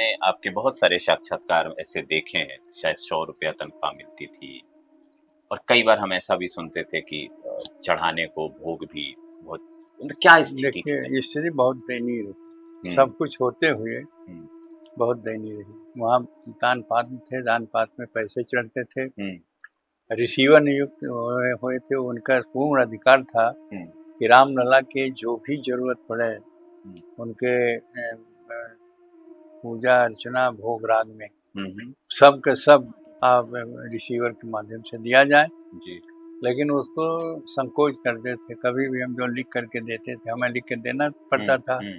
हमने आपके बहुत सारे साक्षात्कार ऐसे देखे हैं, शायद 100 रुपया तनख्वाह मिलती थी और कई बार हम ऐसा भी सुनते थे कि चढ़ाने को भोग भी बहुत, मतलब क्या स्थिति थी देखिए, स्थिति बहुत दयनीय रही। हुँ, सब कुछ होते हुए हुँ, बहुत दयनीय रही। वहाँ दान पात्र थे, दान पात्र में पैसे चढ़ते थे। हुँ, रिसीवर नियुक्त हुए हुए थे, उनका पूर्ण अधिकार था हुँ, कि रामलला के जो भी ज़रूरत पड़े, हुँ, उनके पूजा अर्चना भोग राग में हुँ, सब के सब आप रिसीवर के माध्यम से दिया जाए। जी, लेकिन उसको संकोच करते थे। कभी भी हम जो लिख करके देते थे, हमें लिख के देना हुँ, पड़ता था हुँ,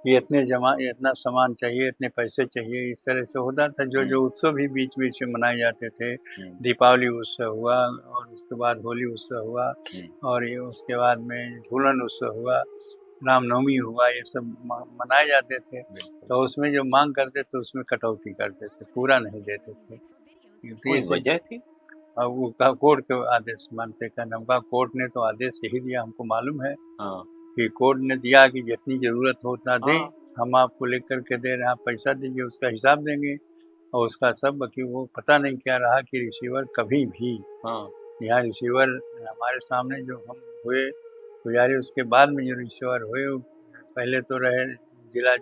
कि इतना सामान चाहिए, इतने पैसे चाहिए, इस तरह से होता था। हुँ, जो उत्सव भी बीच-बीच में मनाए जाते थे, हुँ, दीपावली उत्सव हुआ और उसके बाद होली उत्सव हुआ हुँ, और ये उसके बाद में झूलन उत्सव हुआ, रामनवमी हुआ, ये सब मनाए जाते थे। बिल्कुल। तो उसमें जो माँग करते थे, उसमें कटौती करते थे, पूरा नहीं देते थे। तो कोई इसी वजह थी? वो कोर्ट के आदेश मानते थे। हमका कोर्ट ने तो आदेश यही दिया, हमको मालूम है हाँ, कि कोर्ट ने दिया कि जितनी ज़रूरत हो उतना दें, हाँ, हम आपको लिख कर के दे रहे हैं, आप पैसा दीजिए, उसका हिसाब देंगे और उसका सब बाकी वो पता नहीं क्या रहा कि रिसीवर कभी भी हाँ, यहाँ रिसीवर हमारे सामने जो हम हुए पुजारी, उसके बाद में जो रिसीवर हुए, वो पहले तो रहे जिला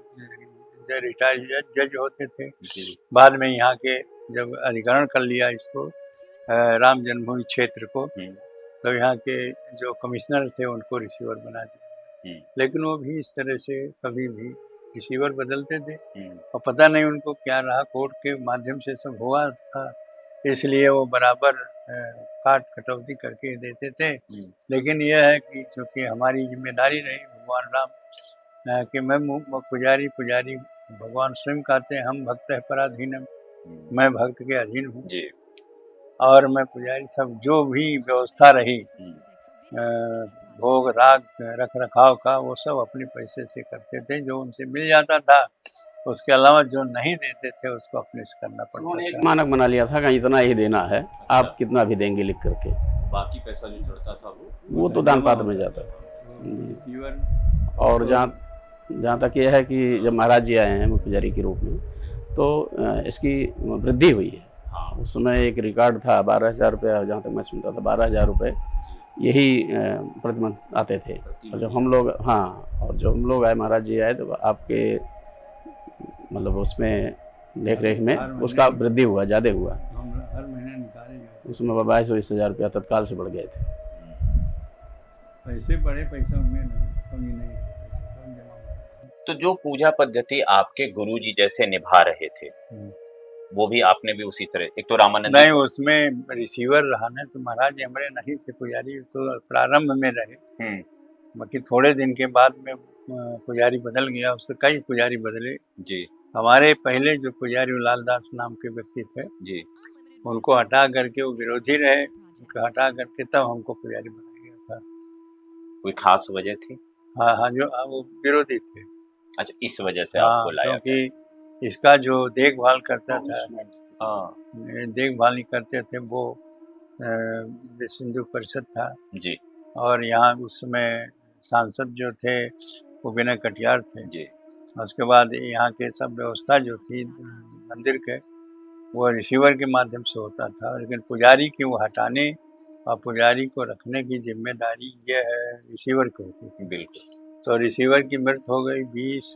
रिटायर्ड जज होते थे। जी, बाद में यहाँ के जब अधिग्रहण कर लिया इसको राम जन्मभूमि क्षेत्र को, हुँ, तो यहाँ के जो कमिश्नर थे उनको रिसीवर बना दिया। हुँ, लेकिन वो भी इस तरह से कभी भी रिसीवर बदलते थे हुँ, और पता नहीं उनको क्या रहा, कोर्ट के माध्यम से सब हुआ था, इसलिए वो बराबर काट कटौती करके देते थे। हुँ, लेकिन यह है कि चूँकि हमारी ज़िम्मेदारी रही भगवान राम कि मैं पुजारी पुजारी भगवान स्वयं कहते हैं, हम भक्त है पराधीनम, हुँ, मैं भक्त के अधीन हूँ जी, और मैं पुजारी सब जो भी व्यवस्था रही हुँ, भोग राग रख रखाव का, वो सब अपने पैसे से करते थे। जो उनसे मिल जाता था, उसके अलावा जो नहीं देते थे उसको अपने से करना पड़ता उन्होंने एक था। मानक बना लिया था कि इतना ही देना है, अच्छा। आप कितना भी देंगे लिख करके। बाकी पैसा जो चढ़ता था वो तो दान पात्र में जाता था। रिसीवर और जहाँ जहाँ तक ये है कि जब महाराज जी आए हैं मुख्य पुजारी के रूप में, तो इसकी वृद्धि हुई है। हाँ, उस समय एक रिकॉर्ड था 12,000 रुपये, जहाँ तक मैं सुनता था 12,000 रुपये यही प्रतिमंथ आते थे। और जब हम लोग और जब हम लोग आए, महाराज जी आए, तो आपके मतलब उसमें देख रेख में उसका वृद्धि हुआ, ज़्यादा हुआ। हम हर महीने निकाले जाते उसमें 22-23 हज़ार रुपया तत्काल से बढ़ गए थे। पैसे बड़े, पैसा उनमें नहीं कमी नहीं है, सब जमा हुआ। तो जो पूजा पद्धति आपके गुरुजी जैसे निभा रहे थे, वो भी आपने भी उसी तरह, एक तो रामानंद नहीं, उसमें रिसीवर रहा ना, तो महाराज जी हमारे नहीं थे पुजारी, तो प्रारंभ में रहे। हुँ, बाकी थोड़े दिन के बाद में पुजारी बदल गया, उसके कई पुजारी बदले। जी, हमारे पहले जो पुजारी लालदास नाम के व्यक्ति थे, जी, उनको हटा करके, वो विरोधी रहे, उनको हटा करके तब हमको पुजारी बनाया गया था। कोई ख़ास वजह थी? हाँ, हाँ, जो वो विरोधी थे। अच्छा, इस वजह से हाँ, आपको लाया गया। क्योंकि इसका जो देखभाल करता था, हाँ, देखभाल नहीं करते थे वो विश्व हिंदू परिषद था जी, और यहाँ उस समय सांसद जो थे वो विनय कटियार थे। जी, उसके बाद यहाँ के सब व्यवस्था जो थी मंदिर के, वो रिसीवर के माध्यम से होता था, लेकिन पुजारी की वो हटाने और पुजारी को रखने की जिम्मेदारी ये है रिसीवर की होती थी। बिल्कुल। तो रिसीवर की मृत्यु हो गई 20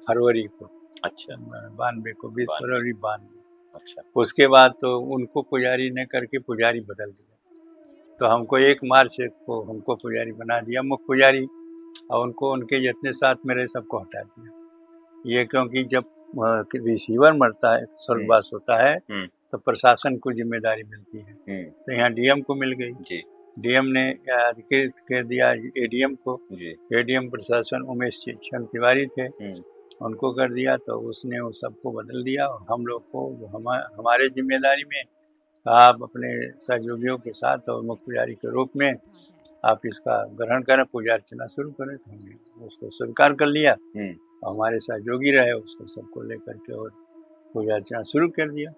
फरवरी को, अच्छा, 92 को, 20 92, फरवरी 92। अच्छा, उसके बाद तो उनको पुजारी ने करके पुजारी बदल दिया, तो हमको 1 मार्च को हमको पुजारी बना दिया, मुख्य पुजारी, और उनको उनके जितने साथ में रहे सबको हटा दिया। ये क्योंकि जब रिसीवर मरता है, स्वर्गवास होता है, हुँ, तो प्रशासन को जिम्मेदारी मिलती है। हुँ, तो यहाँ डीएम को मिल गई। जी, डीएम ने अधिकृत कर दिया एडीएम को। जी, एडीएम प्रशासन उमेश चंद तिवारी थे, हुँ, उनको कर दिया, तो उसने वो सबको बदल दिया और हम लोग को हमारे जिम्मेदारी में आप अपने सहयोगियों के साथ और मुख्य पुजारी के रूप में आप इसका ग्रहण करें, पूजा अर्चना शुरू करें। तो हमने उसको स्वीकार कर लिया हुँ। और हमारे सहयोगी रहे, उसको सबको लेकर के और पूजा अर्चना शुरू कर दिया।